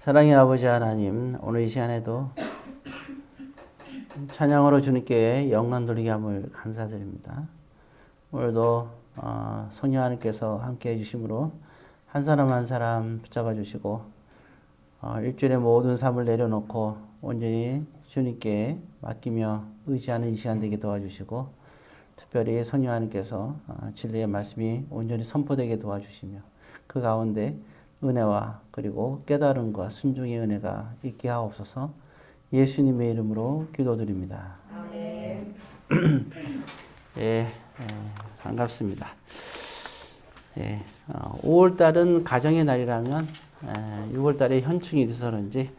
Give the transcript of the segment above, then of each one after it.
사랑의 아버지 하나님, 오늘 이 시간에도 찬양으로 주님께 영광 돌리게 함을 감사드립니다. 오늘도 성령 하나님께서 함께 해주심으로 한 사람 한 사람 붙잡아 주시고 일주일의 모든 삶을 내려놓고 온전히 주님께 맡기며 의지하는 이 시간 되게 도와주시고, 특별히 성령 하나님께서 진리의 말씀이 온전히 선포되게 도와주시며 그 가운데 은혜와 그리고 깨달음과 순종의 은혜가 있게 하옵소서. 예수님의 이름으로 기도드립니다. 아멘. 반갑습니다. 5월달은 가정의 날이라면 6월달에 현충이 있어서 그런지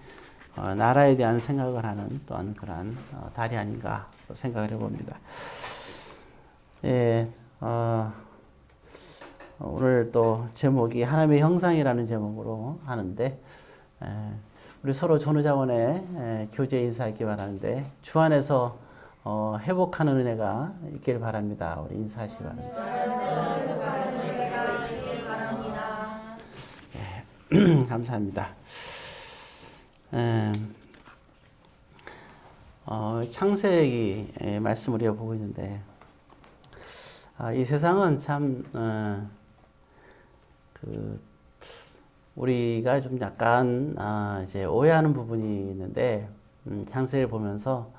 나라에 대한 생각을 하는 또한 그러한 달이 아닌가 생각을 해봅니다. 오늘 또 제목이 하나님의 형상이라는 제목으로 하는데, 우리 서로 전우자원에 교제 인사하기 바라는데 주 안에서 회복하는 은혜가 있길 바랍니다. 우리 인사하시기 바랍니다. 감사합니다. 창세기 말씀 우리가 보고 있는데, 이 세상은 참 우리가 좀 약간 이제 오해하는 부분이 있는데, 창세기를 보면서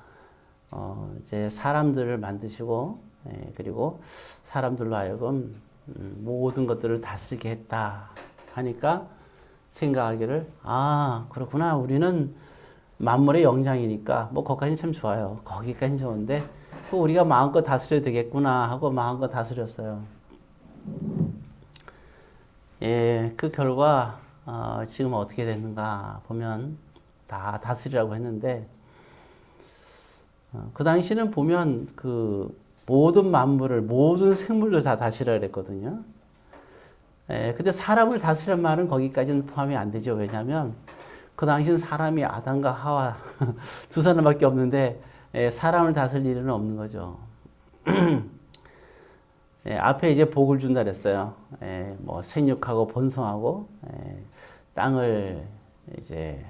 이제 사람들을 만드시고 그리고 사람들로 하여금 모든 것들을 다스리게 했다 하니까 생각하기를, 그렇구나, 우리는 만물의 영장이니까 뭐 거기까지는 참 좋아요. 거기까지는 좋은데 우리가 마음껏 다스려도 되겠구나 하고 마음껏 다스렸어요. 그 결과 지금 어떻게 됐는가 보면 다 다스리라고 했는데, 그 당시는 보면 그 모든 만물을, 모든 생물을 다 다스리라 그랬거든요. 근데 사람을 다스리란 말은 거기까지는 포함이 안 되죠. 왜냐하면 그 당시는 사람이 아담과 하와 두 사람밖에 없는데 사람을 다스릴 일은 없는 거죠. 앞에 이제 복을 준다 그랬어요. 뭐 생육하고 번성하고 땅을 이제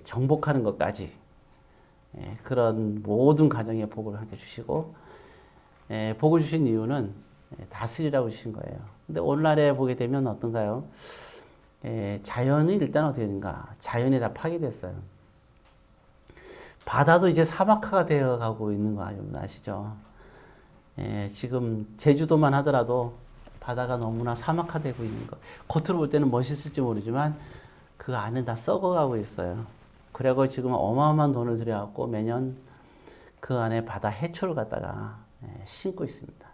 정복하는 것까지, 그런 모든 가정에 복을 함께 주시고, 복을 주신 이유는 다스리라고 주신 거예요. 근데 오늘날에 보게 되면 어떤가요? 자연이 일단 어떻게 된가? 자연이 다 파괴됐어요. 바다도 이제 사막화가 되어 가고 있는 거 아시죠? 지금 제주도만 하더라도 바다가 너무나 사막화되고 있는 거. 겉으로 볼 때는 멋있을지 모르지만 그 안에 다 썩어가고 있어요. 그리고 지금 어마어마한 돈을 들여갖고 매년 그 안에 바다 해초를 갖다가 심고 있습니다.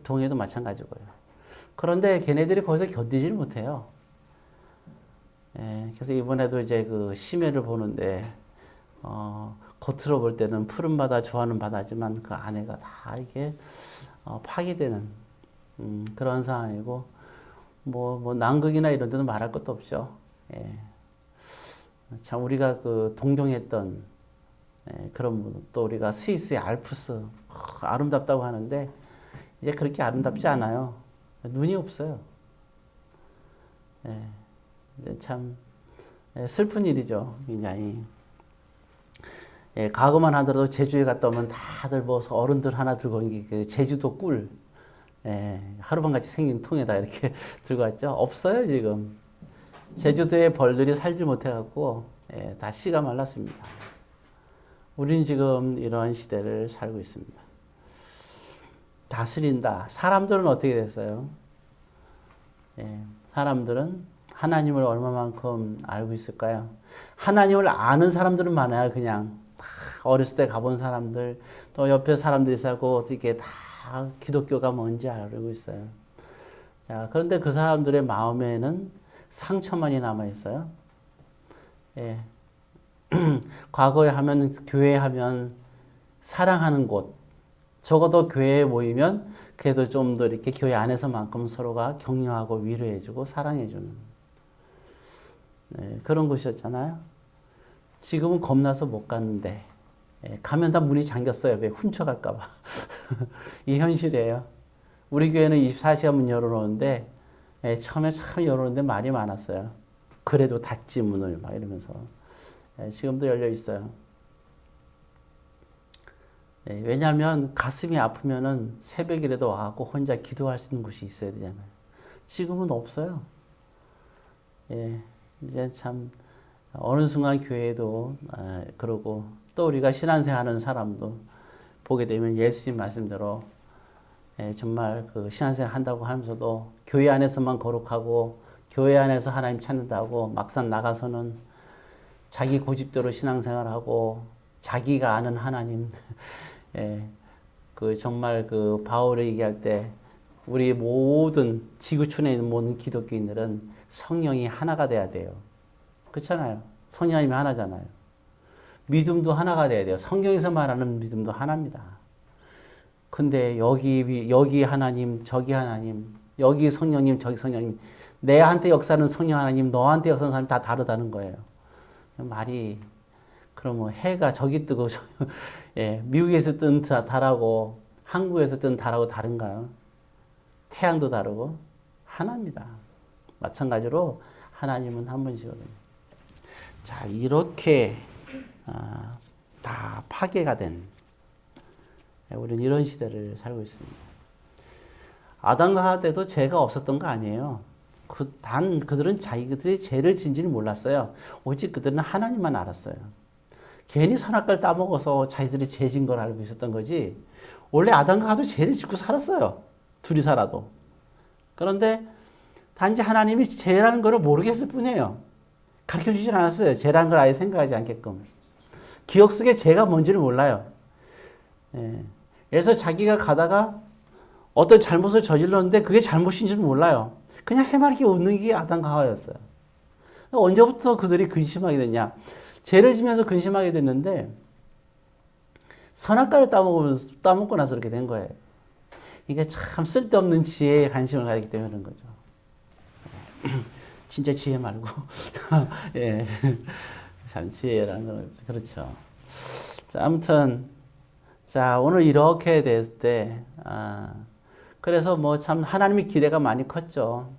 동해도 마찬가지고요. 그런데 걔네들이 거기서 견디질 못해요. 그래서 이번에도 이제 그 심해를 보는데, 겉으로 볼 때는 푸른 바다, 좋아하는 바다지만 그 안에가 다 이게 파괴되는 그런 상황이고, 뭐 남극이나 이런 데는 말할 것도 없죠. 참 우리가 그 동경했던 그런 부분, 또 우리가 스위스의 알프스 아름답다고 하는데 이제 그렇게 아름답지 않아요. 눈이 없어요. 이제 참 슬픈 일이죠, 굉장히. 과거만 하더라도 제주에 갔다 오면 다들 뭐 어른들 하나 들고 온 게 제주도 꿀, 하루만같이 생긴 통에다 이렇게 들고 왔죠. 없어요, 지금. 제주도에 벌들이 살지 못해갖고 다 씨가 말랐습니다. 우리는 지금 이런 시대를 살고 있습니다. 다스린다. 사람들은 어떻게 됐어요? 사람들은 하나님을 얼마만큼 알고 있을까요? 하나님을 아는 사람들은 많아요. 그냥 다 어렸을 때 가본 사람들, 또 옆에 사람들이 살고 어떻게 다 기독교가 뭔지 알고 있어요. 자, 그런데 그 사람들의 마음에는 상처만이 남아 있어요. 과거에 하면, 교회 하면 사랑하는 곳, 적어도 교회에 모이면 그래도 좀 더 이렇게 교회 안에서만큼 서로가 격려하고 위로해주고 사랑해주는 그런 곳이었잖아요. 지금은 겁나서 못 갔는데, 가면 다 문이 잠겼어요. 왜? 훔쳐갈까봐. 이 현실이에요. 우리 교회는 24시간 문 열어놓는데, 처음에 참 열어놓는데 말이 많았어요. 그래도 닫지 문을 막 이러면서 지금도 열려 있어요. 왜냐하면 가슴이 아프면은 새벽이라도 와갖고 혼자 기도할 수 있는 곳이 있어야 되잖아요. 지금은 없어요. 이제 참 어느 순간 교회도 그러고 또 우리가 신앙생활하는 사람도 보게 되면 예수님 말씀대로 정말 그 신앙생활 한다고 하면서도 교회 안에서만 거룩하고 교회 안에서 하나님 찾는다고 막상 나가서는 자기 고집대로 신앙생활하고 자기가 아는 하나님 그 정말 그 바울이 얘기할 때 우리 모든 지구촌에 있는 모든 기독교인들은 성령이 하나가 돼야 돼요. 그렇잖아요. 성령님이 하나잖아요. 믿음도 하나가 돼야 돼요. 성경에서 말하는 믿음도 하나입니다. 근데 여기 하나님, 저기 하나님, 여기 성령님, 저기 성령님, 내한테 역사하는 성령 하나님, 너한테 역사하는 사람이 다 다르다는 거예요. 말이 그러면 해가 저기 뜨고 미국에서 뜬 달하고 한국에서 뜬 달하고 다른가요? 태양도 다르고 하나입니다. 마찬가지로 하나님은 한 분이시거든요. 자, 이렇게 다 파괴가 된 우리는 이런 시대를 살고 있습니다. 아담과 하와 때도 죄가 없었던 거 아니에요. 그들은 자기들이 죄를 진지를 몰랐어요. 오직 그들은 하나님만 알았어요. 괜히 선악과를 따먹어서 자기들이 죄진 걸 알고 있었던 거지. 원래 아담과 하와도 죄를 짓고 살았어요. 둘이 살아도. 그런데 단지 하나님이 죄라는 걸 모르겠을 뿐이에요. 가르쳐주진 않았어요. 죄라는 걸 아예 생각하지 않게끔. 기억 속에 죄가 뭔지를 몰라요. 그래서 자기가 가다가 어떤 잘못을 저질렀는데 그게 잘못인지를 몰라요. 그냥 해맑게 웃는 게 아담과 하와였어요. 언제부터 그들이 근심하게 됐냐? 죄를 지면서 근심하게 됐는데 선악과를 따먹고 나서 그렇게 된 거예요. 이게 참 쓸데없는 지혜에 관심을 가지기 때문에 그런 거죠. 진짜 지혜 말고 예, 참 지혜라는 건 그렇죠. 자, 아무튼 자 오늘 이렇게 됐을 때 그래서 뭐 참 하나님의 기대가 많이 컸죠.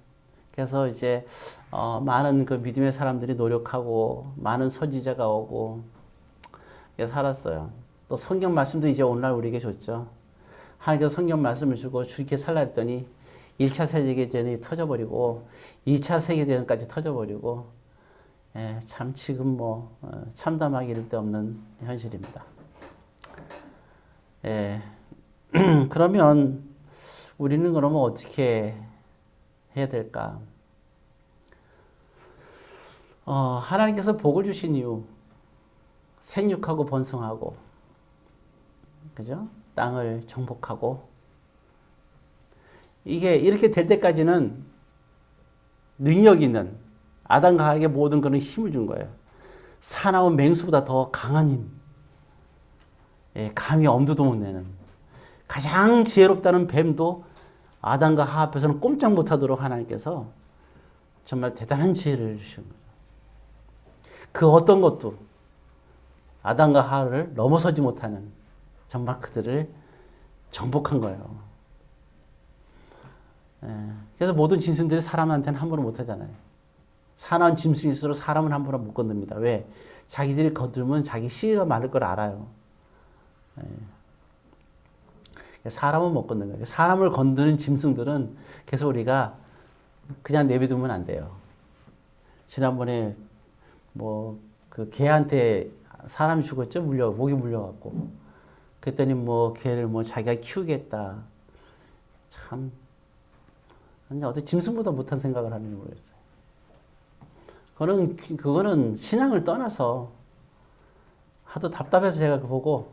그래서 이제 많은 그 믿음의 사람들이 노력하고 많은 선지자가 오고 살았어요. 또 성경 말씀도 이제 오늘날 우리에게 줬죠. 하나님께서 성경 말씀을 주고 주님께 살라 했더니 1차 세계대전이 터져버리고 2차 세계대전까지 터져버리고 참 지금 뭐 참담하기 이를 데 없는 현실입니다. 그러면 우리는 그러면 어떻게 해야 될까? 하나님께서 복을 주신 이유 생육하고 번성하고 그죠? 땅을 정복하고 이게 이렇게 될 때까지는 능력 있는 아담과 하와에게 모든 그런 힘을 준 거예요. 사나운 맹수보다 더 강한 힘. 감히 엄두도 못 내는 가장 지혜롭다는 뱀도 아담과 하와 앞에서는 꼼짝 못하도록 하나님께서 정말 대단한 지혜를 주신 거예요. 그 어떤 것도 아담과 하와를 넘어서지 못하는 정말 그들을 정복한 거예요. 그래서 모든 짐승들이 사람한테는 함부로 못하잖아요. 사나운 짐승일수록 사람은 함부로 못 건듭니다. 왜? 자기들이 건들면 자기 시기가 많을 걸 알아요. 사람은 못 건드는 거예요. 사람을 건드는 짐승들은 계속 우리가 그냥 내비두면 안 돼요. 지난번에 뭐 그 개한테 사람이 죽었죠? 목이 물려갖고. 그랬더니 뭐 개를 뭐 자기가 키우겠다. 참 어떻게 짐승보다 못한 생각을 하는지 모르겠어요. 그거는 신앙을 떠나서 하도 답답해서 제가 보고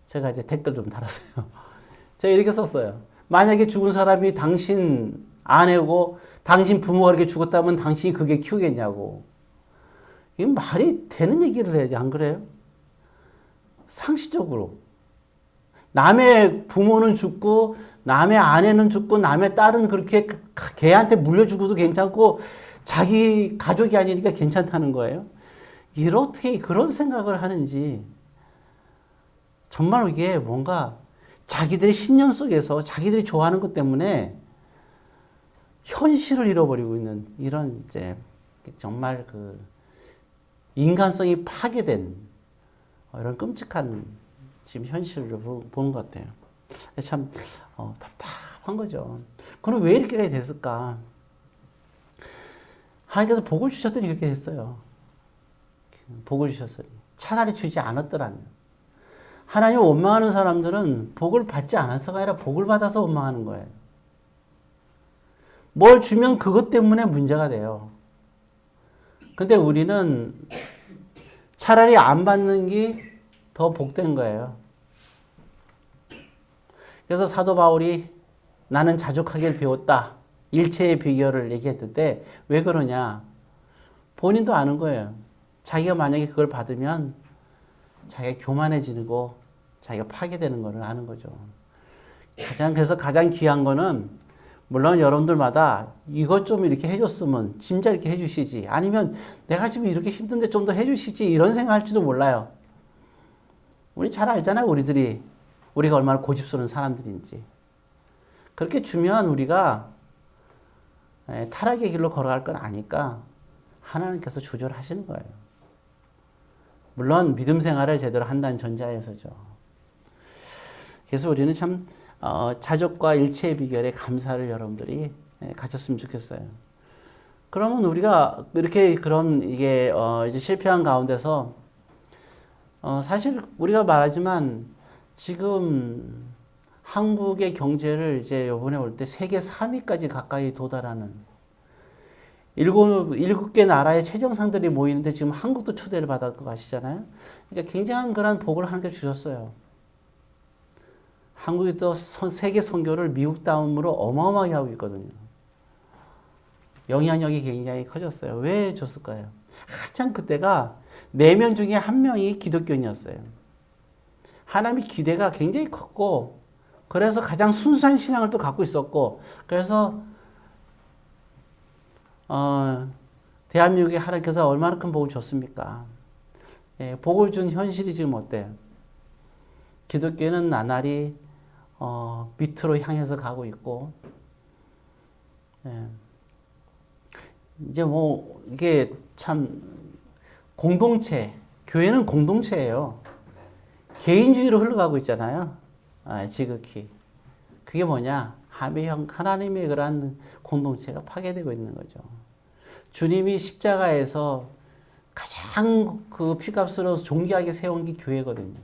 제가 이제 댓글 좀 달았어요. 제가 이렇게 썼어요. 만약에 죽은 사람이 당신 아내고 당신 부모가 이렇게 죽었다면 당신이 그게 키우겠냐고. 이게 말이 되는 얘기를 해야지, 안 그래요? 상식적으로. 남의 부모는 죽고 남의 아내는 죽고 남의 딸은 그렇게 걔한테 물려 죽어도 괜찮고 자기 가족이 아니니까 괜찮다는 거예요. 어떻게 그런 생각을 하는지 정말 이게 뭔가 자기들의 신념 속에서 자기들이 좋아하는 것 때문에 현실을 잃어버리고 있는 이런 이제 정말 그 인간성이 파괴된 이런 끔찍한 지금 현실을 보는 것 같아요. 참 답답한 거죠. 그럼 왜 이렇게 됐을까? 하나님께서 복을 주셨더니 그렇게 됐어요. 복을 주셨으니. 차라리 주지 않았더라면. 하나님을 원망하는 사람들은 복을 받지 않아서가 아니라 복을 받아서 원망하는 거예요. 뭘 주면 그것 때문에 문제가 돼요. 근데 우리는 차라리 안 받는 게 더 복된 거예요. 그래서 사도 바울이 나는 자족하길 배웠다. 일체의 비결을 얘기했는데 왜 그러냐? 본인도 아는 거예요. 자기가 만약에 그걸 받으면 자기가 교만해지고 자기가 파괴되는 거를 아는 거죠. 그래서 가장 귀한 거는 물론 여러분들마다 이것 좀 이렇게 해줬으면 진짜 이렇게 해주시지. 아니면 내가 지금 이렇게 힘든데 좀 더 해주시지. 이런 생각할지도 몰라요. 우리 잘 알잖아요. 우리가 얼마나 고집스러운 사람들인지. 그렇게 주면 우리가 타락의 길로 걸어갈 건 아니까 하나님께서 조절하시는 거예요. 물론 믿음 생활을 제대로 한다는 전제하에서죠. 그래서 우리는 참 자족과 일체의 비결에 감사를 여러분들이 가졌으면 좋겠어요. 그러면 우리가 이렇게 그런 이게 이제 실패한 가운데서 사실 우리가 말하지만 지금 한국의 경제를 이제 이번에 올 때 세계 3위까지 가까이 도달하는 일곱 개 나라의 최정상들이 모이는데 지금 한국도 초대를 받았고 아시잖아요. 그러니까 굉장한 그런 복을 하나님께 주셨어요. 한국이 또 세계 선교를 미국 다음으로 어마어마하게 하고 있거든요. 영향력이 굉장히 커졌어요. 왜 줬을까요? 한참 그때가 4명 중에 1명이 기독교인이었어요. 하나님의 기대가 굉장히 컸고 그래서 가장 순수한 신앙을 또 갖고 있었고 그래서 대한민국에 하나님께서 얼마나 큰 복을 줬습니까? 복을 준 현실이 지금 어때요? 기독교는 나날이 밑으로 향해서 가고 있고 이제 뭐 이게 참 공동체, 교회는 공동체예요. 개인주의로 흘러가고 있잖아요. 지극히. 그게 뭐냐? 하나님의 그러한 공동체가 파괴되고 있는 거죠. 주님이 십자가에서 가장 그 피값으로 존귀하게 세운 게 교회거든요.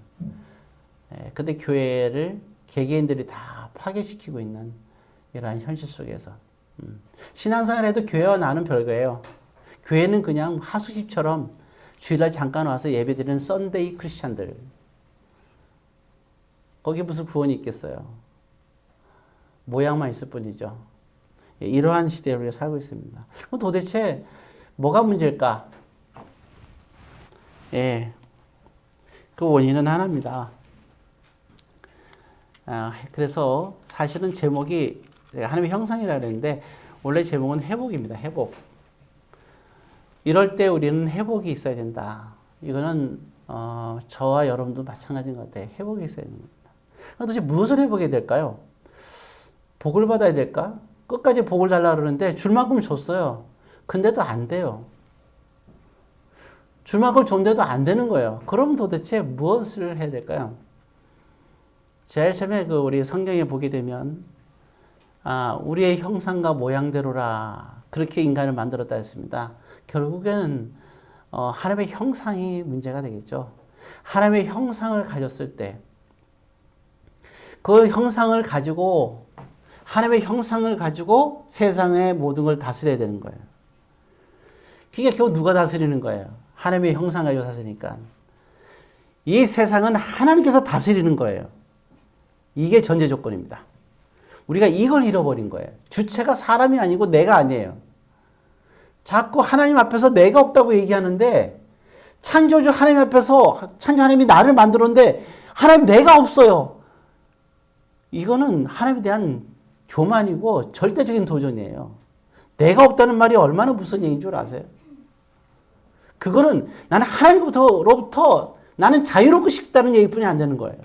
근데 교회를 개개인들이 다 파괴시키고 있는 이러한 현실 속에서. 신앙생활 해도 교회와 나는 별거예요. 교회는 그냥 하수집처럼 주일날 잠깐 와서 예배드리는 썬데이 크리스찬들. 거기 무슨 구원이 있겠어요. 모양만 있을 뿐이죠. 이러한 시대에 우리가 살고 있습니다. 그럼 도대체 뭐가 문제일까? 그 원인은 하나입니다. 그래서 사실은 제목이 하나님의 형상이라고 했는데 원래 제목은 회복입니다. 회복. 이럴 때 우리는 회복이 있어야 된다. 이거는 저와 여러분도 마찬가지인 것 같아요. 회복이 있어야 되는 겁니다. 도대체 무엇을 회복해야 될까요? 복을 받아야 될까? 끝까지 복을 달라 그러는데 줄 만큼 줬어요. 근데도 안 돼요. 줄 만큼 줬는데도 안 되는 거예요. 그럼 도대체 무엇을 해야 될까요? 제일 처음에 우리 성경에 보게 되면 우리의 형상과 모양대로라 그렇게 인간을 만들었다 했습니다. 결국에는 하나님의 형상이 문제가 되겠죠. 하나님의 형상을 가졌을 때 그 형상을 가지고 하나님의 형상을 가지고 세상의 모든 걸 다스려야 되는 거예요. 그러니까 결국 누가 다스리는 거예요? 하나님의 형상 가지고 다스리니까. 이 세상은 하나님께서 다스리는 거예요. 이게 전제 조건입니다. 우리가 이걸 잃어버린 거예요. 주체가 사람이 아니고 내가 아니에요. 자꾸 하나님 앞에서 내가 없다고 얘기하는데 창조주 하나님 앞에서 창조 하나님이 나를 만들었는데 하나님 내가 없어요. 이거는 하나님에 대한 교만이고 절대적인 도전이에요. 내가 없다는 말이 얼마나 무슨 얘기인 줄 아세요? 그거는 나는 하나님으로부터 나는 자유롭고 싶다는 얘기뿐이 안 되는 거예요.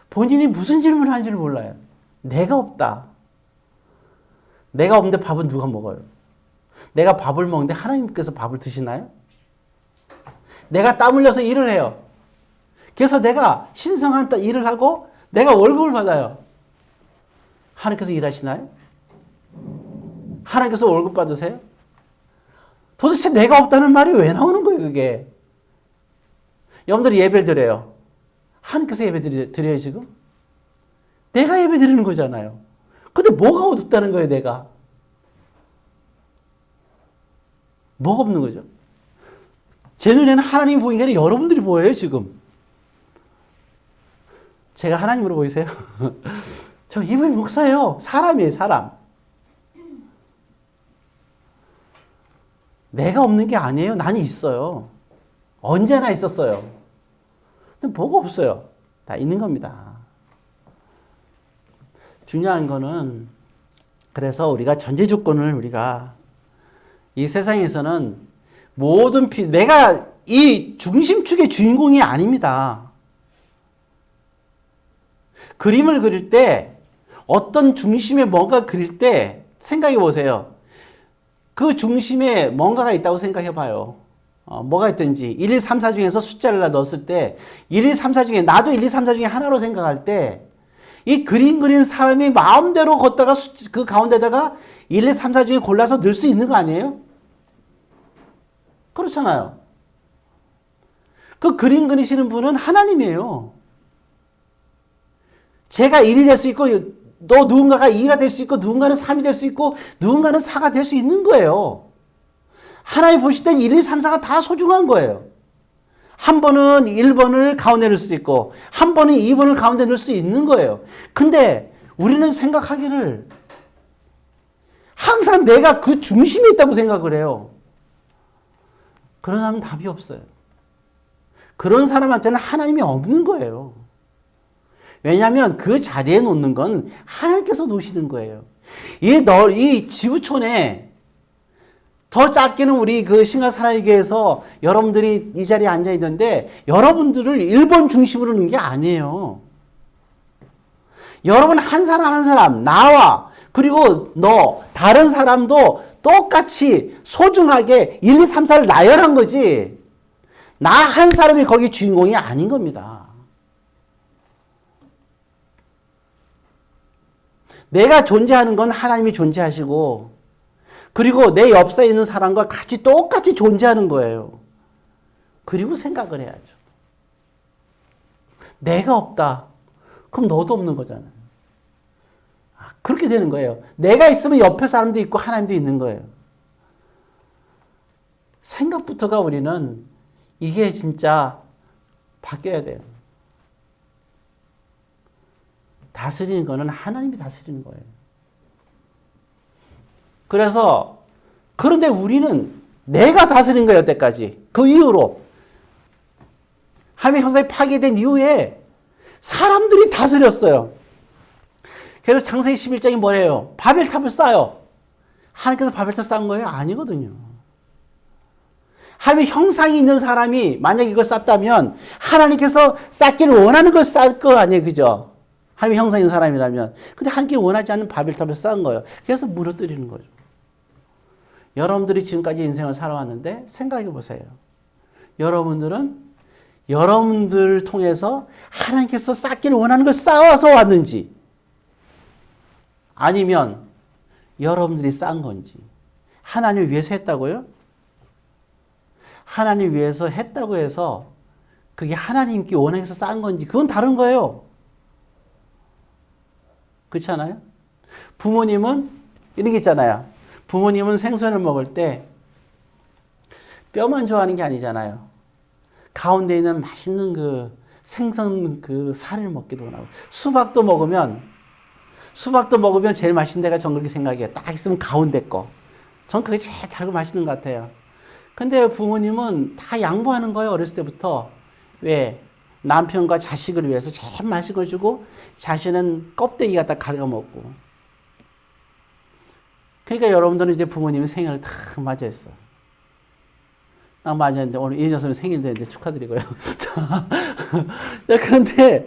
본인이 무슨 질문을 하는지를 몰라요. 내가 없다. 내가 없는데 밥은 누가 먹어요? 내가 밥을 먹는데 하나님께서 밥을 드시나요? 내가 땀 흘려서 일을 해요. 그래서 내가 신성한 일을 하고 내가 월급을 받아요. 하나님께서 일하시나요? 하나님께서 월급 받으세요? 도대체 내가 없다는 말이 왜 나오는 거예요, 그게? 여러분들이 예배를 드려요. 하나님께서 예배 드려요, 지금? 내가 예배 드리는 거잖아요. 근데 뭐가 어둡다는 거예요, 내가? 뭐가 없는 거죠? 제 눈에는 하나님이 보이는 게 아니라 여러분들이 보여요, 지금. 제가 하나님으로 보이세요? 저 이분이 목사예요. 사람이에요, 사람. 내가 없는 게 아니에요. 나는 있어요. 언제나 있었어요. 근데 뭐가 없어요. 다 있는 겁니다. 중요한 거는 그래서 우리가 전제 조건을 우리가 이 세상에서는 모든 내가 이 중심축의 주인공이 아닙니다. 그림을 그릴 때 어떤 중심에 뭔가 그릴 때 생각해 보세요. 그 중심에 뭔가가 있다고 생각해 봐요. 뭐가 있든지 1, 2, 3, 4 중에서 숫자를 넣었을 때 1, 2, 3, 4 중에 나도 1, 2, 3, 4 중에 하나로 생각할 때 이 그림 그린 사람이 마음대로 걷다가 그 가운데다가 1, 2, 3, 4 중에 골라서 넣을 수 있는 거 아니에요? 그렇잖아요. 그 그림 그리시는 분은 하나님이에요. 제가 1이 될 수 있고 또 누군가가 2가 될 수 있고 누군가는 3이 될 수 있고 누군가는 4가 될 수 있는 거예요. 하나님 보실 때 1, 2, 3, 4가 다 소중한 거예요. 한 번은 1번을 가운데 넣을 수 있고 한 번은 2번을 가운데 넣을 수 있는 거예요. 근데 우리는 생각하기를 항상 내가 그 중심에 있다고 생각을 해요. 그런 사람은 답이 없어요. 그런 사람한테는 하나님이 없는 거예요. 왜냐하면 그 자리에 놓는 건 하나님께서 놓으시는 거예요. 이 지구촌에 더 짧게는 우리 그 신가사랑교회에서 여러분들이 이 자리에 앉아 있는데 여러분들을 1번 중심으로 놓은 게 아니에요. 여러분 한 사람 한 사람 나와 그리고 너 다른 사람도 똑같이 소중하게 1, 2, 3, 4를 나열한 거지 나 한 사람이 거기 주인공이 아닌 겁니다. 내가 존재하는 건 하나님이 존재하시고 그리고 내 옆에 있는 사람과 같이 똑같이 존재하는 거예요. 그리고 생각을 해야죠. 내가 없다. 그럼 너도 없는 거잖아요. 그렇게 되는 거예요. 내가 있으면 옆에 사람도 있고 하나님도 있는 거예요. 생각부터가 우리는 이게 진짜 바뀌어야 돼요. 다스리는 거는 하나님이 다스리는 거예요. 그래서 그런데 우리는 내가 다스린 거예요, 여태까지. 그 이후로 하나님의 형상이 파괴된 이후에 사람들이 다스렸어요. 그래서 창세기 11장이 뭐래요? 바벨탑을 쌓아요. 하나님께서 바벨탑 쌓은 거예요? 아니거든요. 하나님의 형상이 있는 사람이 만약 이걸 쌓다면 하나님께서 쌓기를 원하는 걸 쌓을 거 아니에요, 그죠? 하나님의 형상이 있는 사람이라면. 근데 하나님께 원하지 않는 바벨탑을 쌓은 거예요. 그래서 무너뜨리는 거죠. 여러분들이 지금까지 인생을 살아왔는데 생각해 보세요. 여러분들은 여러분들을 통해서 하나님께서 쌓기를 원하는 걸 쌓아서 왔는지 아니면 여러분들이 쌓은 건지 하나님 위해서 했다고요? 하나님 위해서 했다고 해서 그게 하나님께 원해서 쌓은 건지 그건 다른 거예요. 그렇지 않아요? 부모님은 이런 게 있잖아요. 부모님은 생선을 먹을 때 뼈만 좋아하는 게 아니잖아요. 가운데 있는 맛있는 그 생선 그 살을 먹기도 하고 수박도 먹으면 제일 맛있는 데가 전 그렇게 생각해요. 딱 있으면 가운데 거. 전 그게 제일 달고 맛있는 것 같아요. 근데 부모님은 다 양보하는 거예요. 어렸을 때부터. 왜? 남편과 자식을 위해서 제일 맛있는 걸 주고 자신은 껍데기 갖다 갉아먹고. 그러니까 여러분들은 이제 부모님이 생일을 다 맞이했어. 딱 맞이했는데 오늘 이혜정 선생님 생일도 했는데 축하드리고요. 자, 그런데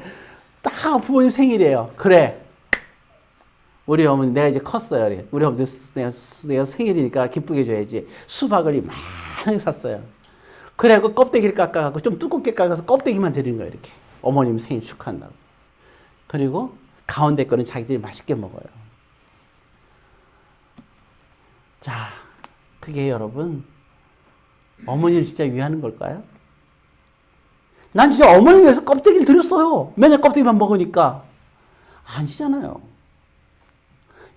딱 부모님 생일이에요. 그래. 우리 어머니, 내가 이제 컸어요. 우리 어머니 내가 생일이니까 기쁘게 줘야지. 수박을 많이 샀어요. 그래갖고 껍데기를 깎아갖고 좀 두껍게 깎아서 껍데기만 드리는 거예요. 이렇게. 어머님 생일 축하한다고. 그리고 가운데 거는 자기들이 맛있게 먹어요. 자, 그게 여러분, 어머니를 진짜 위하는 걸까요? 난 진짜 어머니 위해서 껍데기를 드렸어요. 맨날 껍데기만 먹으니까. 아니잖아요.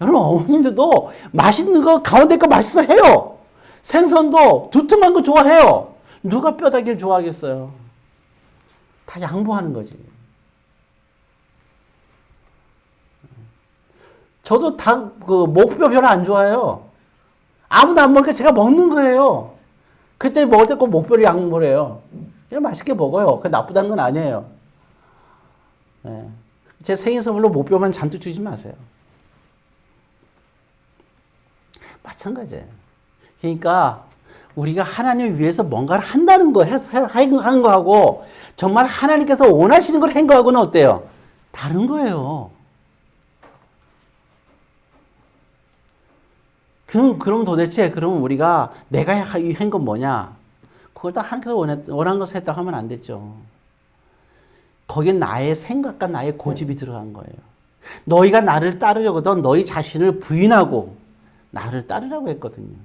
여러분, 어머님들도 맛있는 거, 가운데 거 맛있어 해요. 생선도 두툼한 거 좋아해요. 누가 뼈다귀를 좋아하겠어요? 다 양보하는 거지. 저도 목뼈 별로 안 좋아해요. 아무도 안 먹으니까 제가 먹는 거예요. 그때 먹을 때 꼭 목뼈를 양보를 해요. 그냥 맛있게 먹어요. 그게 나쁘다는 건 아니에요. 네. 제 생일 선물로 목뼈만 잔뜩 주지 마세요. 마찬가지예요. 그러니까 우리가 하나님을 위해서 뭔가를 한다는 거, 하는 거하고 정말 하나님께서 원하시는 걸 한 거하고는 어때요? 다른 거예요. 그럼 도대체, 그럼 우리가 내가 한 건 뭐냐? 그걸 다 하나님께서 원한 것을 했다고 하면 안 됐죠. 거기에 나의 생각과 나의 고집이 들어간 거예요. 너희가 나를 따르려거든 너희 자신을 부인하고 나를 따르라고 했거든요.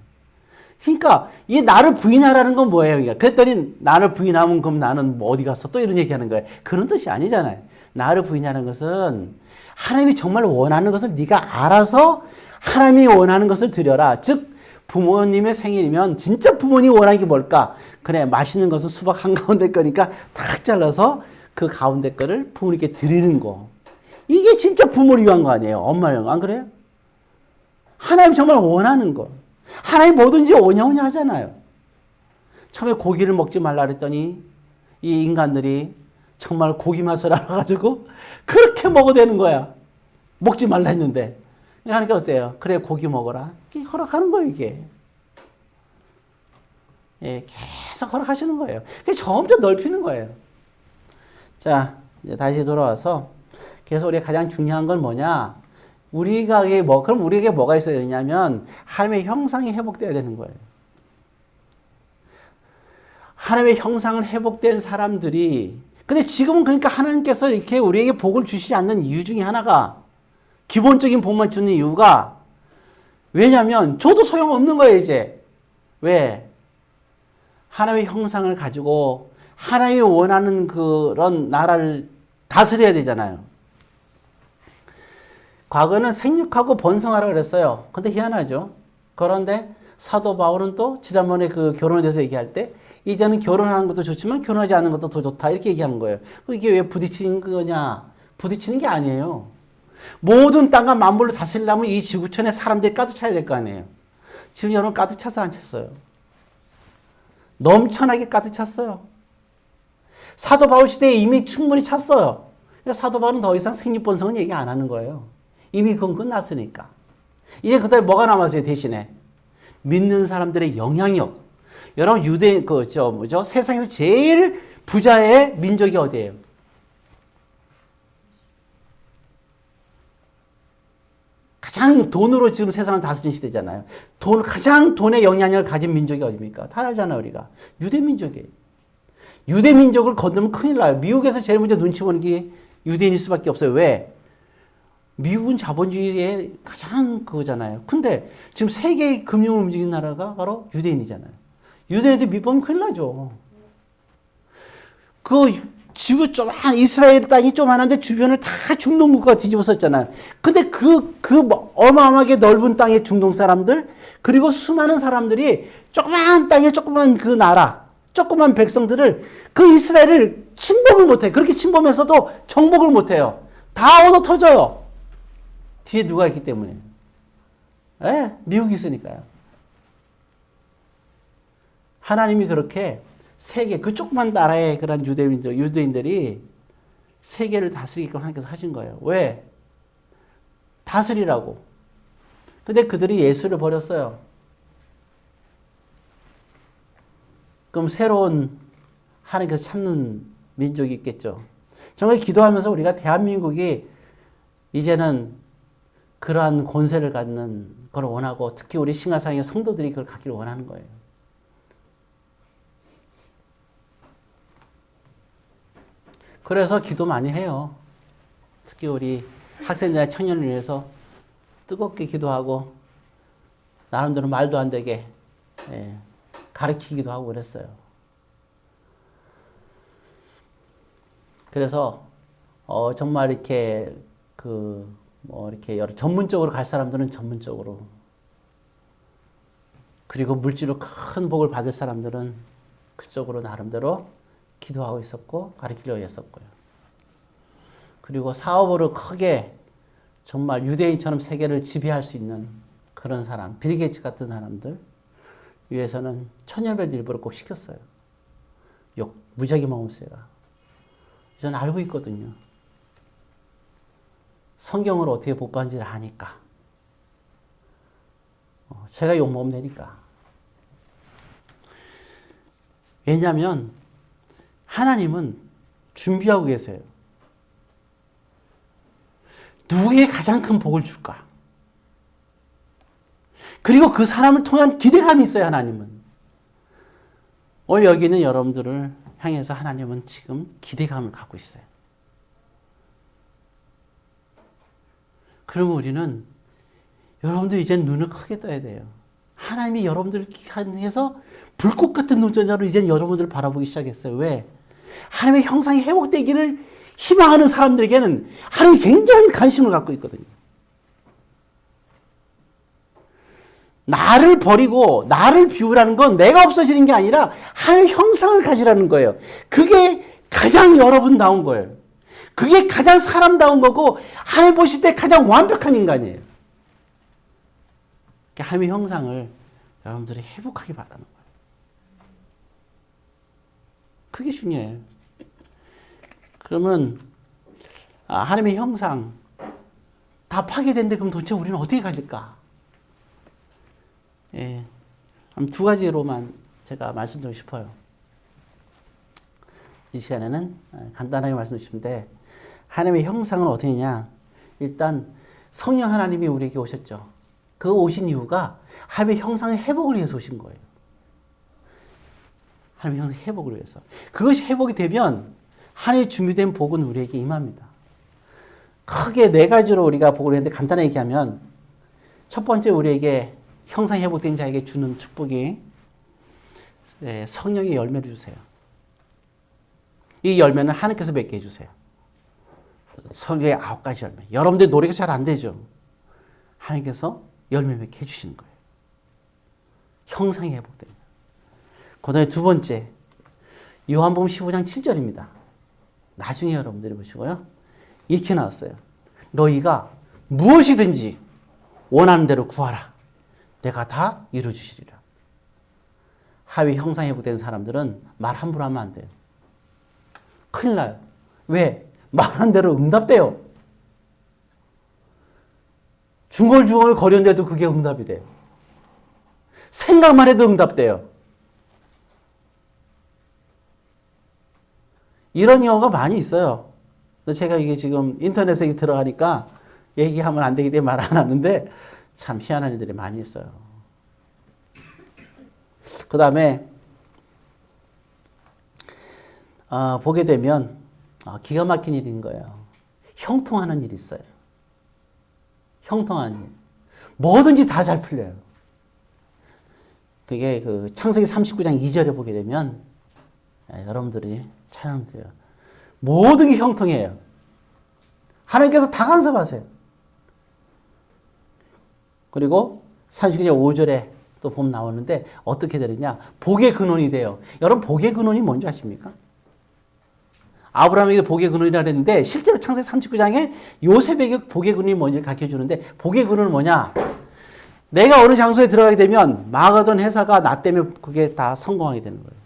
그러니까 이 나를 부인하라는 건 뭐예요? 그러니까 그랬더니 나를 부인하면 그럼 나는 뭐 어디 갔어? 또 이런 얘기하는 거예요. 그런 뜻이 아니잖아요. 나를 부인하는 것은 하나님이 정말 원하는 것을 네가 알아서 하나님이 원하는 것을 드려라. 즉 부모님의 생일이면 진짜 부모님이 원하는 게 뭘까? 그래, 맛있는 것은 수박 한가운데 거니까 탁 잘라서 그 가운데 거를 부모님께 드리는 거. 이게 진짜 부모를 위한 거 아니에요? 엄마를, 안 그래요? 하나님 정말 원하는 거. 하나님 뭐든지 오냐오냐 하잖아요. 처음에 고기를 먹지 말라 그랬더니 이 인간들이 정말 고기 맛을 알아가지고 그렇게 먹어대는 거야. 먹지 말라 했는데. 하니까 어때요? 그래, 고기 먹어라. 이게 허락하는 거예요, 이게. 예, 계속 허락하시는 거예요. 그게 점점 넓히는 거예요. 자, 이제 다시 돌아와서 계속 우리가 가장 중요한 건 뭐냐? 그럼 우리에게 뭐가 있어야 되냐면 하나님의 형상이 회복돼야 되는 거예요. 하나님의 형상을 회복된 사람들이, 근데 지금은 그러니까 하나님께서 이렇게 우리에게 복을 주시지 않는 이유 중에 하나가, 기본적인 복만 주는 이유가, 왜냐면 줘도 소용없는 거예요, 이제. 왜? 하나님의 형상을 가지고 하나님이 원하는 그런 나라를 다스려야 되잖아요. 과거는 생육하고 번성하라고 그랬어요. 근데 희한하죠. 그런데 사도 바울은 또 지난번에 그 결혼에 대해서 얘기할 때 이제는 결혼하는 것도 좋지만 결혼하지 않는 것도 더 좋다 이렇게 얘기하는 거예요. 이게 왜 부딪히는 거냐? 부딪히는 게 아니에요. 모든 땅과 만물을 다스리려면 이 지구촌에 사람들이 가득 차야 될 거 아니에요. 지금 여러분 가득 차서 안 찼어요. 넘쳐나게 가득 찼어요. 사도 바울 시대에 이미 충분히 찼어요. 그러니까 사도 바울은 더 이상 생육번성은 얘기 안 하는 거예요. 이미 그건 끝났으니까. 이제 그다음에 뭐가 남았어요, 대신에? 믿는 사람들의 영향력. 여러분, 세상에서 제일 부자의 민족이 어디예요? 가장 돈으로 지금 세상을 다스리는 시대잖아요. 가장 돈의 영향력을 가진 민족이 어디입니까? 다 알잖아요, 우리가. 유대민족이에요. 유대민족을 건드면 큰일 나요. 미국에서 제일 먼저 눈치 보는 게 유대인일 수밖에 없어요. 왜? 미국은 자본주의의 가장 그거잖아요. 근데 지금 세계의 금융을 움직이는 나라가 바로 유대인이잖아요. 유대인들 밑보면 큰일 나죠. 지구 이스라엘 땅이 조그만한데 주변을 다 중동 국가가 뒤집어섰잖아요. 근데 어마어마하게 넓은 땅의 중동 사람들, 그리고 수많은 사람들이 조그만 땅에 조그만 그 나라, 조그만 백성들을, 그 이스라엘을 침범을 못해. 그렇게 침범해서도 정복을 못해요. 다 얻어 터져요. 뒤에 누가 있기 때문에. 예, 미국이 있으니까요. 하나님이 그렇게 세계, 그 조그만 나라의 그런 유대인들이 세계를 다스리게끔 하나님께서 하신 거예요. 왜? 다스리라고. 근데 그들이 예수를 버렸어요. 그럼 새로운 하나님께서 찾는 민족이 있겠죠. 정말 기도하면서 우리가 대한민국이 이제는 그러한 권세를 갖는 걸 원하고 특히 우리 싱하상의 성도들이 그걸 갖기를 원하는 거예요. 그래서 기도 많이 해요. 특히 우리 학생들이나 청년을 위해서 뜨겁게 기도하고 나름대로 말도 안 되게 가르치기도 하고 그랬어요. 그래서 정말 이렇게 이렇게 여러 전문적으로 갈 사람들은 전문적으로, 그리고 물질로 큰 복을 받을 사람들은 그쪽으로 나름대로 기도하고 있었고 가르치려고 했었고요. 그리고 사업으로 크게 정말 유대인처럼 세계를 지배할 수 있는 그런 사람, 빌 게이츠 같은 사람들 위해서는 천년별 일부러 꼭 시켰어요. 욕 무지하게 먹었어요. 저는 알고 있거든요. 성경을 어떻게 복 받는지를 아니까. 제가 욕 먹으면 되니까. 왜냐하면 하나님은 준비하고 계세요. 누구에게 가장 큰 복을 줄까? 그리고 그 사람을 통한 기대감이 있어요, 하나님은. 오늘 여기 있는 여러분들을 향해서 하나님은 지금 기대감을 갖고 있어요. 그러면 우리는 여러분들 이제 눈을 크게 떠야 돼요. 하나님이 여러분들을 향해서 불꽃 같은 눈전자로 이제 여러분들을 바라보기 시작했어요. 왜? 하나님의 형상이 회복되기를 희망하는 사람들에게는 하나님이 굉장한 관심을 갖고 있거든요. 나를 버리고 나를 비우라는 건 내가 없어지는 게 아니라 하나님의 형상을 가지라는 거예요. 그게 가장 여러분다운 거예요. 그게 가장 사람다운 거고 하나님 보실 때 가장 완벽한 인간이에요. 하나님의 형상을 여러분들이 회복하기 바라는 거예요. 그게 중요해요. 그러면 하나님의 형상 다 파괴된데 그럼 도대체 우리는 어떻게 가질까? 예, 두 가지로만 제가 말씀드리고 싶어요. 이 시간에는 간단하게 말씀드리고 싶은데 하나님의 형상은 어떻게 냐? 일단 성령 하나님이 우리에게 오셨죠. 그 오신 이유가 하나님의 형상의 회복을 위해서 오신 거예요. 하나님의 형상의 회복을 위해서. 그것이 회복이 되면 하나님의 준비된 복은 우리에게 임합니다. 크게 네 가지로 우리가 복을 했는데 간단하게 얘기하면 첫 번째 우리에게 형상이 회복된 자에게 주는 축복이 성령의 열매를 주세요. 이 열매는 하나님께서 맺게 해주세요. 성경의 9가지 열매. 여러분들 노래가 잘 안 되죠. 하나님께서 열매 맺게 해주시는 거예요. 형상이 회복됩니다. 그 다음에 두 번째, 요한복음 15장 7절입니다. 나중에 여러분들이 보시고요. 이렇게 나왔어요. 너희가 무엇이든지 원하는 대로 구하라. 내가 다 이루어주시리라. 하위 형상이 회복된 사람들은 말 함부로 하면 안 돼요. 큰일 나요. 왜? 말한 대로 응답돼요. 중얼중얼 거렸는데도 그게 응답이 돼요. 생각만 해도 응답돼요. 이런 경우가 많이 있어요. 제가 이게 지금 인터넷에 들어가니까 얘기하면 안 되기 때문에 말 안 하는데 참 희한한 일들이 많이 있어요. 그 다음에 보게 되면 기가 막힌 일인 거예요. 형통하는 일이 있어요. 형통하는 일. 뭐든지 다 잘 풀려요. 그게 그 창세기 39장 2절에 보게 되면 여러분들이 찬양돼요. 모든 게 형통해요. 하나님께서 다 간섭하세요. 그리고 39장 5절에 또 보면 나오는데 어떻게 되느냐? 복의 근원이 돼요. 여러분 복의 근원이 뭔지 아십니까? 아브라함에게 복의 근원이라 그랬는데 실제로 창세기 39장에 요셉에게 복의 근원이 뭔지를 가르쳐주는데 복의 근원은 뭐냐? 내가 어느 장소에 들어가게 되면 막하던 회사가 나 때문에 그게 다 성공하게 되는 거예요.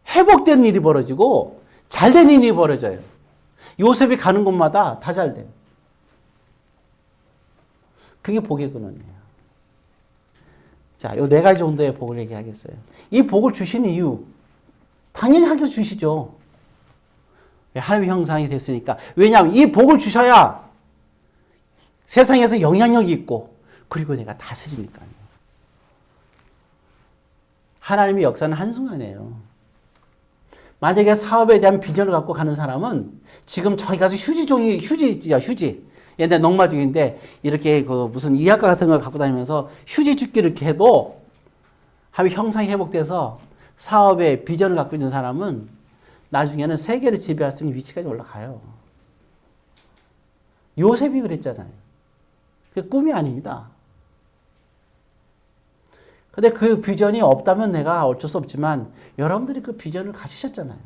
회복되는 일이 벌어지고 잘된 일이 벌어져요. 요셉이 가는 곳마다 다 잘 돼요. 그게 복의 근원이에요. 자, 요 네 가지 정도의 복을 얘기하겠어요. 이 복을 주시는 이유, 당연히 하나님께서 주시죠. 하나님의 형상이 됐으니까. 왜냐하면 이 복을 주셔야 세상에서 영향력이 있고 그리고 내가 다스리니까요. 하나님의 역사는 한순간이에요. 만약에 사업에 대한 비전을 갖고 가는 사람은 지금 저기 가서 휴지. 옛날 농마 중인데 이렇게 그 무슨 이학과 같은 걸 갖고 다니면서 휴지 줍기 이렇게 해도 하나님의 형상이 회복돼서 사업에 비전을 갖고 있는 사람은 나중에는 세계를 지배할 수 있는 위치까지 올라가요. 요셉이 그랬잖아요. 그게 꿈이 아닙니다. 근데 그 비전이 없다면 내가 어쩔 수 없지만 여러분들이 그 비전을 가지셨잖아요.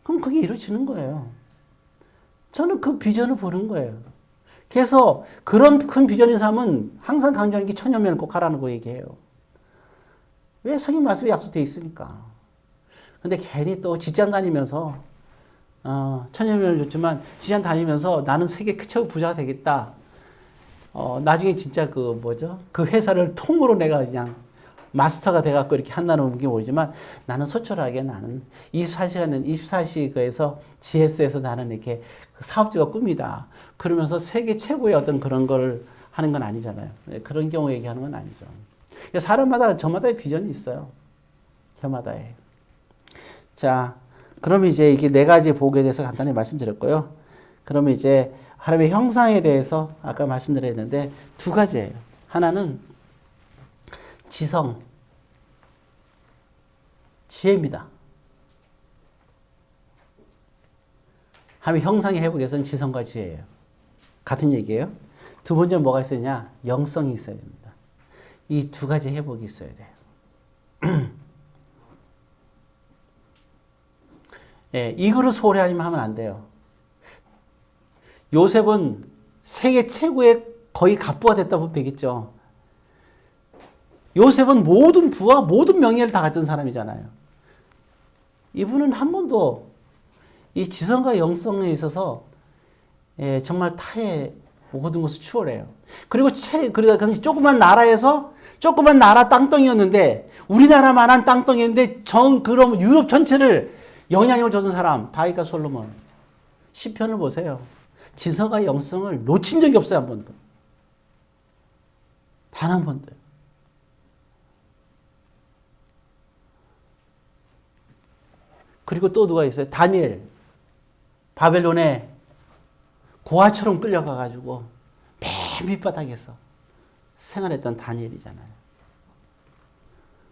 그럼 그게 이루어지는 거예요. 저는 그 비전을 보는 거예요. 그래서 그런 큰 비전인 사람은 항상 강조하는 게 천년면을 꼭 하라는 거 얘기해요. 왜? 성경 말씀에 약속되어 있으니까. 근데 괜히 또 직장 다니면서 천년면을 줬지만 직장 다니면서 나는 세계 최고 부자가 되겠다. 나중에 진짜 그 회사를 통으로 내가 그냥 마스터가 돼갖고 이렇게 한다는 게 모르지만 나는 소철하게 나는 24시에서 GS에서 나는 이렇게 사업주가 꿈이다. 그러면서 세계 최고의 어떤 그런 걸 하는 건 아니잖아요. 그런 경우 얘기하는 건 아니죠. 사람마다 저마다의 비전이 있어요. 저마다의. 자, 그럼 이제 이게 네 가지 복에 대해서 간단히 말씀드렸고요. 그러면 이제 하나님의 형상에 대해서 아까 말씀드렸는데 두 가지예요. 하나는 지성, 지혜입니다. 하나님의 형상의 회복에서는 지성과 지혜예요. 같은 얘기예요. 두 번째 뭐가 있어야 영성이 있어야 됩니다. 이 두 가지 회복이 있어야 돼요. 예, 이 그릇 소홀히 하면 안 돼요. 요셉은 세계 최고의 거의 갑부가 됐다 보면 되겠죠. 요셉은 모든 부와 모든 명예를 다 가진 사람이잖아요. 이분은 한 번도 이 지성과 영성에 있어서 정말 타의 모든 것을 추월해요. 그리고 그러다 조그만 나라 땅덩이였는데 우리나라만한 땅덩이였는데 그럼 유럽 전체를 영향력을 줬던 사람 다윗과 솔로몬. 시편을 보세요. 지성과 영성을 놓친 적이 없어요. 한 번도. 단 한 번도. 그리고 또 누가 있어요? 다니엘. 바벨론에 고아처럼 끌려가가지고 맨 밑바닥에서 생활했던 다니엘이잖아요.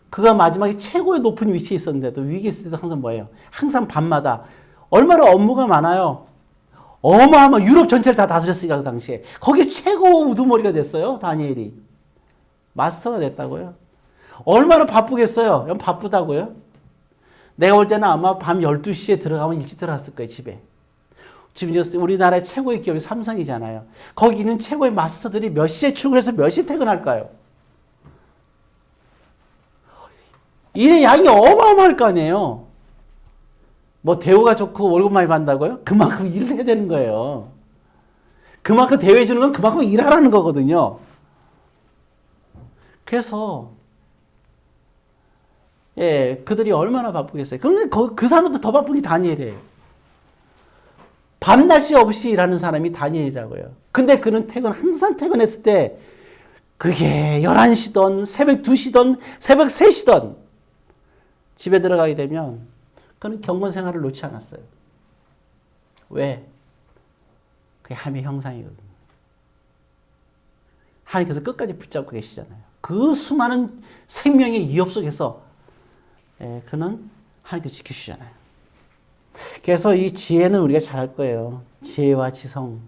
그가 마지막에 최고의 높은 위치에 있었는데도 위기에 있을 때도 항상 뭐예요? 항상 밤마다 얼마나 업무가 많아요. 어마어마 유럽 전체를 다 다스렸으니까 그 당시에. 거기 최고 우두머리가 됐어요. 다니엘이. 마스터가 됐다고요. 얼마나 바쁘겠어요. 바쁘다고요. 내가 볼 때는 아마 밤 12시에 들어가면 일찍 들어갔을 거예요. 집에. 지금 우리나라의 최고의 기업이 삼성이잖아요. 거기 있는 최고의 마스터들이 몇 시에 출근해서 몇 시에 퇴근할까요? 일의 양이 어마어마할 거 아니에요. 뭐 대우가 좋고 월급 많이 받는다고요? 그만큼 일을 해야 되는 거예요. 그만큼 대우해 주는 건 그만큼 일하라는 거거든요. 그래서 그들이 얼마나 바쁘겠어요. 그런데 그 사람도 더 바쁜 게 다니엘이에요. 밤낮이 없이 일하는 사람이 다니엘이라고요. 근데 그는 항상 퇴근했을 때 그게 11시든 새벽 2시든 새벽 3시든 집에 들어가게 되면 그는 경건 생활을 놓지 않았어요. 왜? 그게 하나님의 형상이거든요. 하나님께서 끝까지 붙잡고 계시잖아요. 그 수많은 생명의 위협 속에서 그는 하나님께서 지켜주시잖아요. 그래서 이 지혜는 우리가 잘할 거예요. 지혜와 지성.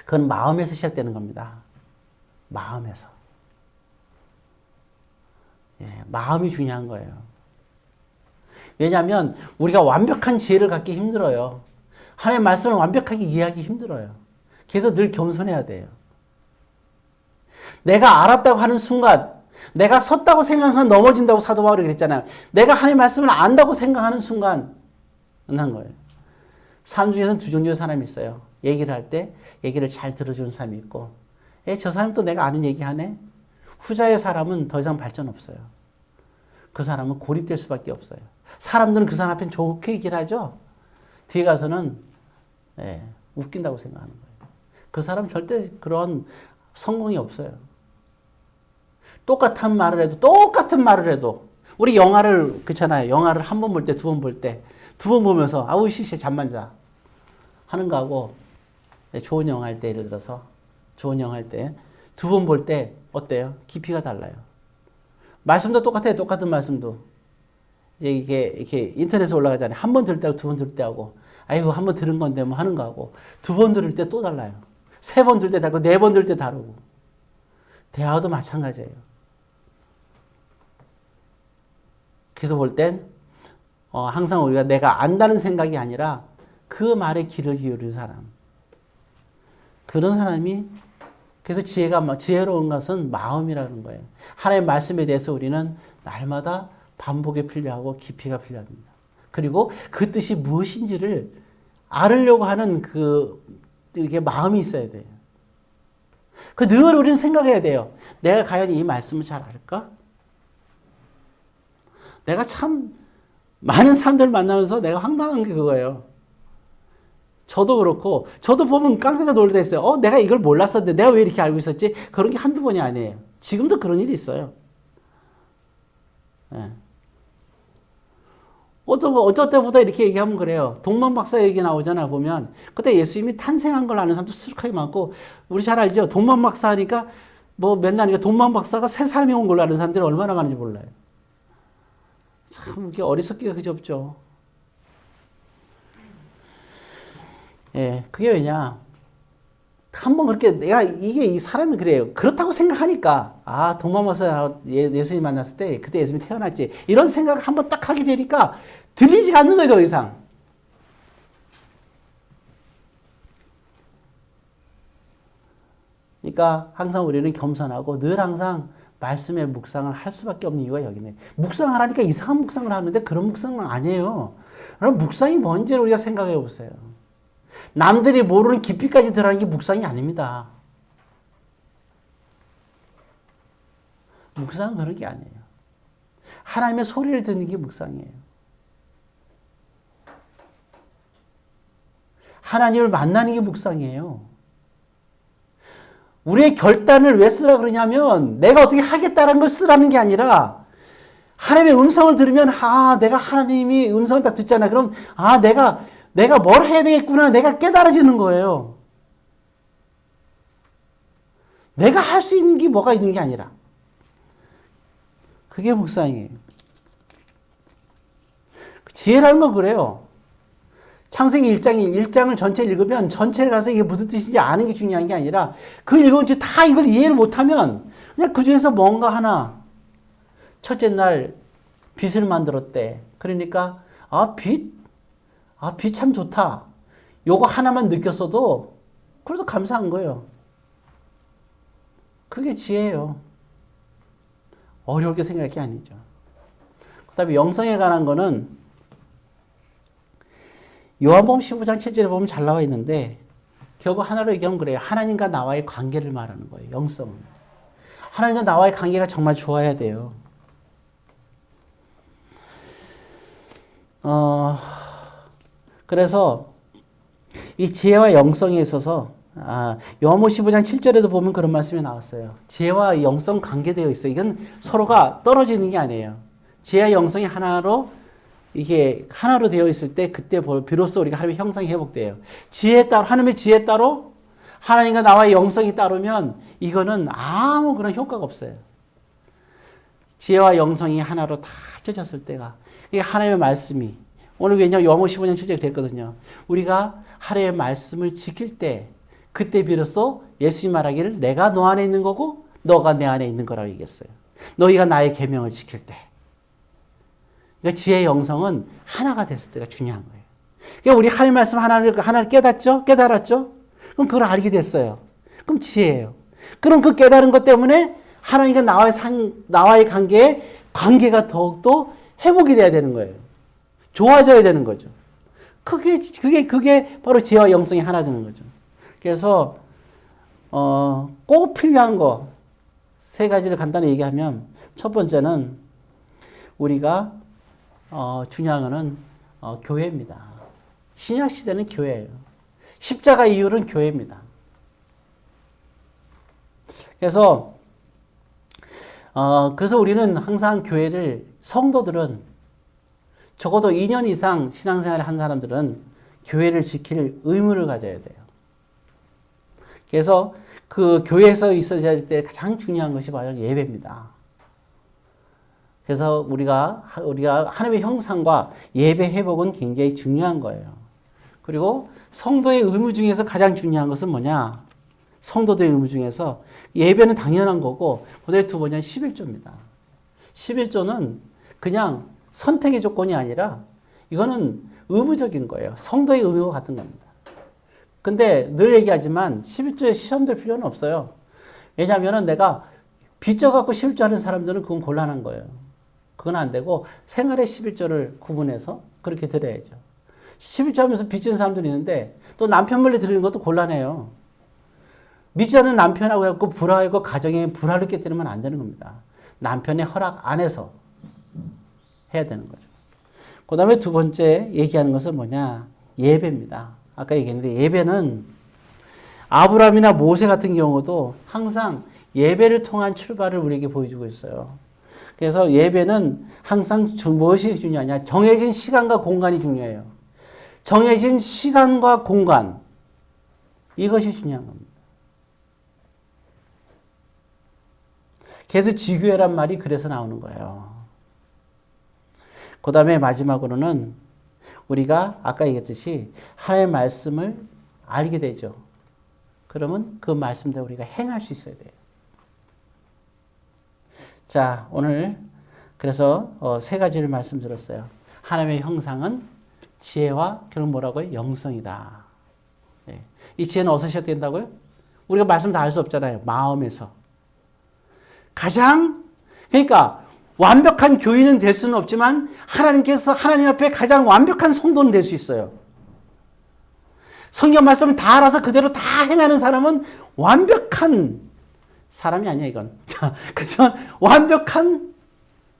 그건 마음에서 시작되는 겁니다. 마음에서. 마음이 중요한 거예요. 왜냐하면 우리가 완벽한 지혜를 갖기 힘들어요. 하나님의 말씀을 완벽하게 이해하기 힘들어요. 그래서 늘 겸손해야 돼요. 내가 알았다고 하는 순간, 내가 섰다고 생각하는 순간 넘어진다고 사도 바울이 그랬잖아요. 내가 하나님의 말씀을 안다고 생각하는 순간 끝난 거예요. 삶 중에서는 두 종류의 사람이 있어요. 얘기를 할 때 얘기를 잘 들어주는 사람이 있고 저 사람 또 내가 아는 얘기하네. 후자의 사람은 더 이상 발전 없어요. 그 사람은 고립될 수밖에 없어요. 사람들은 그 사람 앞엔 좋게 얘기를 하죠. 뒤에 가서는 웃긴다고 생각하는 거예요. 그 사람 절대 그런 성공이 없어요. 똑같은 말을 해도 우리 영화를 그렇잖아요. 영화를 한 번 볼 때, 두 번 볼 때, 두 번 보면서 아우 시시 잠만 자 하는 거하고 좋은 영화 할 때 예를 들어서 좋은 영화 할 때 두 번 볼 때 어때요? 깊이가 달라요. 말씀도 똑같아요. 똑같은 말씀도 이게 이렇게 인터넷에 올라가잖아요. 한 번 들을 때하고 두 번 들을 때하고 아이고 한 번 들은 건데 뭐 하는 거하고 두 번 들을 때 또 달라요. 세 번 들을 때 다르고 네 번 들을 때 다르고 대화도 마찬가지예요. 그래서 볼 땐 항상 우리가 내가 안다는 생각이 아니라 그 말에 귀를 기울이는 사람. 그런 사람이 그래서 지혜로운 것은 마음이라는 거예요. 하나님의 말씀에 대해서 우리는 날마다 반복이 필요하고 깊이가 필요합니다. 그리고 그 뜻이 무엇인지를 알으려고 하는 이게 마음이 있어야 돼요. 늘 우리는 생각해야 돼요. 내가 과연 이 말씀을 잘 알까? 내가 참 많은 사람들 만나면서 내가 황당한 게 그거예요. 저도 그렇고 저도 보면 깜짝 놀랄 때 있어요. 내가 이걸 몰랐었는데 내가 왜 이렇게 알고 있었지? 그런 게 한두 번이 아니에요. 지금도 그런 일이 있어요. 네. 어쩔 때보다 이렇게 얘기하면 그래요. 동방박사 얘기 나오잖아 보면 그때 예수님이 탄생한 걸 아는 사람도 수룩하게 많고 우리 잘 알죠? 동방박사 하니까 뭐 맨날 동방박사가 새 사람이 온 걸로 아는 사람들이 얼마나 많은지 몰라요. 참 이게 어리석기가 그지없죠. 그게 왜냐? 한번 그렇게 이 사람이 그래요. 그렇다고 생각하니까 동방박사 예수님 만났을 때 그때 예수님이 태어났지 이런 생각을 한번 딱 하게 되니까 들리지가 않는 거예요. 더 이상. 그러니까 항상 우리는 겸손하고 늘 항상 말씀의 묵상을 할 수밖에 없는 이유가 여기네. 묵상을 하니까 이상한 묵상을 하는데 그런 묵상은 아니에요. 그럼 묵상이 뭔지를 우리가 생각해 보세요. 남들이 모르는 깊이까지 들어가는 게 묵상이 아닙니다. 묵상은 그런 게 아니에요. 하나님의 소리를 듣는 게 묵상이에요. 하나님을 만나는 게 묵상이에요. 우리의 결단을 왜 쓰라 그러냐면 내가 어떻게 하겠다는 걸 쓰라는 게 아니라 하나님의 음성을 들으면 내가 하나님이 음성을 딱 듣잖아. 그럼 내가 뭘 해야 되겠구나. 내가 깨달아지는 거예요. 내가 할 수 있는 게 뭐가 있는 게 아니라. 그게 묵상이에요. 지혜라는 건 그래요. 창세기 1장을 전체 읽으면 전체를 가서 이게 무슨 뜻인지 아는 게 중요한 게 아니라 그 읽은 줄 다 이걸 이해를 못하면 그냥 그 중에서 뭔가 하나 첫째 날 빛을 만들었대. 그러니까 빛 참 좋다. 요거 하나만 느꼈어도 그래도 감사한 거예요. 그게 지혜예요. 어렵게 생각할 게 아니죠. 그 다음에 영성에 관한 거는 요한복음 15장 7절에 보면 잘 나와 있는데 결국 하나로 얘기하면 그래요. 하나님과 나와의 관계를 말하는 거예요. 영성은. 하나님과 나와의 관계가 정말 좋아야 돼요. 그래서 이 지혜와 영성에 있어서 요한복음 15장 7절에도 보면 그런 말씀이 나왔어요. 지혜와 영성 관계되어 있어요. 이건 서로가 떨어지는 게 아니에요. 지혜와 영성이 이게 하나로 되어 있을 때 그때 비로소 우리가 하나님의 형상이 회복돼요. 하나님의 지혜 따로 하나님과 나와의 영성이 따르면 이거는 아무 그런 효과가 없어요. 지혜와 영성이 하나로 다 합쳐졌을 때가 이게 하나님의 말씀이 오늘 왜냐면 요한복음 15장 7절에 됐거든요. 우리가 하나님의 말씀을 지킬 때 그때 비로소 예수님 말하기를 내가 너 안에 있는 거고 너가 내 안에 있는 거라고 얘기했어요. 너희가 나의 계명을 지킬 때. 그러니까 지혜의 영성은 하나가 됐을 때가 중요한 거예요. 그러니까 우리 하나님 말씀 하나를 깨닫죠? 깨달았죠? 그럼 그걸 알게 됐어요. 그럼 지혜예요. 그럼 그 깨달은 것 때문에 하나님과 나와의 관계가 더욱더 회복이 돼야 되는 거예요. 좋아져야 되는 거죠. 그게 바로 지혜와 영성이 하나 되는 거죠. 그래서 꼭 필요한 거 세 가지를 간단히 얘기하면 첫 번째는 우리가 중요한 거는 교회입니다. 신약 시대는 교회예요. 십자가 이후는 교회입니다. 그래서 우리는 항상 교회를, 성도들은 적어도 2년 이상 신앙생활을 한 사람들은 교회를 지킬 의무를 가져야 돼요. 그래서 그 교회에서 있어야 할 때 가장 중요한 것이 바로 예배입니다. 그래서 우리가 하나님의 형상과 예배 회복은 굉장히 중요한 거예요. 그리고 성도의 의무 중에서 가장 중요한 것은 뭐냐? 성도들의 의무 중에서 예배는 당연한 거고, 그다음에 두 번째는 11조입니다. 11조는 그냥 선택의 조건이 아니라 이거는 의무적인 거예요. 성도의 의무와 같은 겁니다. 근데 늘 얘기하지만 11조에 시험될 필요는 없어요. 왜냐하면 내가 빚져갖고 11조 하는 사람들은 그건 곤란한 거예요. 그건 안 되고 생활의 11조를 구분해서 그렇게 드려야죠. 11조 하면서 빚진 사람들이 있는데 또 남편 몰래 드리는 것도 곤란해요. 믿지 않는 남편하고 해갖고 불화하고 가정에 불화를 깨뜨리면 안 되는 겁니다. 남편의 허락 안에서 해야 되는 거죠. 그 다음에 두 번째 얘기하는 것은 뭐냐? 예배입니다. 아까 얘기했는데 예배는 아브라함이나 모세 같은 경우도 항상 예배를 통한 출발을 우리에게 보여주고 있어요. 그래서 예배는 항상 무엇이 중요하냐? 정해진 시간과 공간이 중요해요. 정해진 시간과 공간, 이것이 중요한 겁니다. 그래서 지교회란 말이 그래서 나오는 거예요. 그 다음에 마지막으로는 우리가 아까 얘기했듯이 하나님의 말씀을 알게 되죠. 그러면 그 말씀대로 우리가 행할 수 있어야 돼요. 자, 오늘 그래서 세 가지를 말씀드렸어요. 하나님의 형상은 지혜와 결국 뭐라고요? 영성이다. 네. 이 지혜는 어디서 시작된다고요? 우리가 말씀 다 할 수 없잖아요. 마음에서. 그러니까 완벽한 교인은 될 수는 없지만 하나님께서 하나님 앞에 가장 완벽한 성도는 될 수 있어요. 성경 말씀을 다 알아서 그대로 다 행하는 사람은 완벽한 사람이 아니야, 이건. 자, 그죠? 완벽한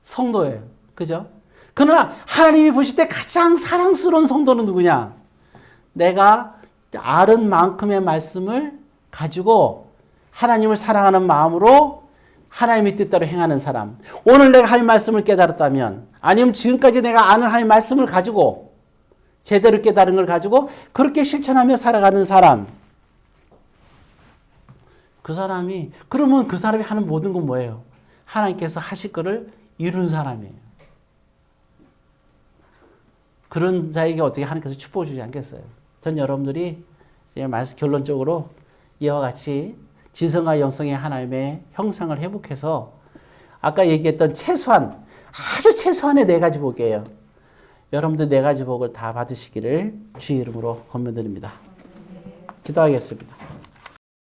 성도예요. 그죠? 그러나 하나님이 보실 때 가장 사랑스러운 성도는 누구냐? 내가 아는 만큼의 말씀을 가지고 하나님을 사랑하는 마음으로 하나님의 뜻대로 행하는 사람. 오늘 내가 하나님 말씀을 깨달았다면, 아니면 지금까지 내가 아는 하나님 말씀을 가지고 제대로 깨달은 걸 가지고 그렇게 실천하며 살아가는 사람. 그 사람이, 그러면 그 사람이 하는 모든 건 뭐예요? 하나님께서 하실 거를 이룬 사람이에요. 그런 자에게 어떻게 하나님께서 축복을 주지 않겠어요? 전 여러분들이 이제 말씀 결론적으로 이와 같이 지성과 영성의 하나님의 형상을 회복해서 아까 얘기했던 최소한, 아주 최소한의 4가지 복이에요. 여러분들 4가지 복을 다 받으시기를 주의 이름으로 권면드립니다. 기도하겠습니다.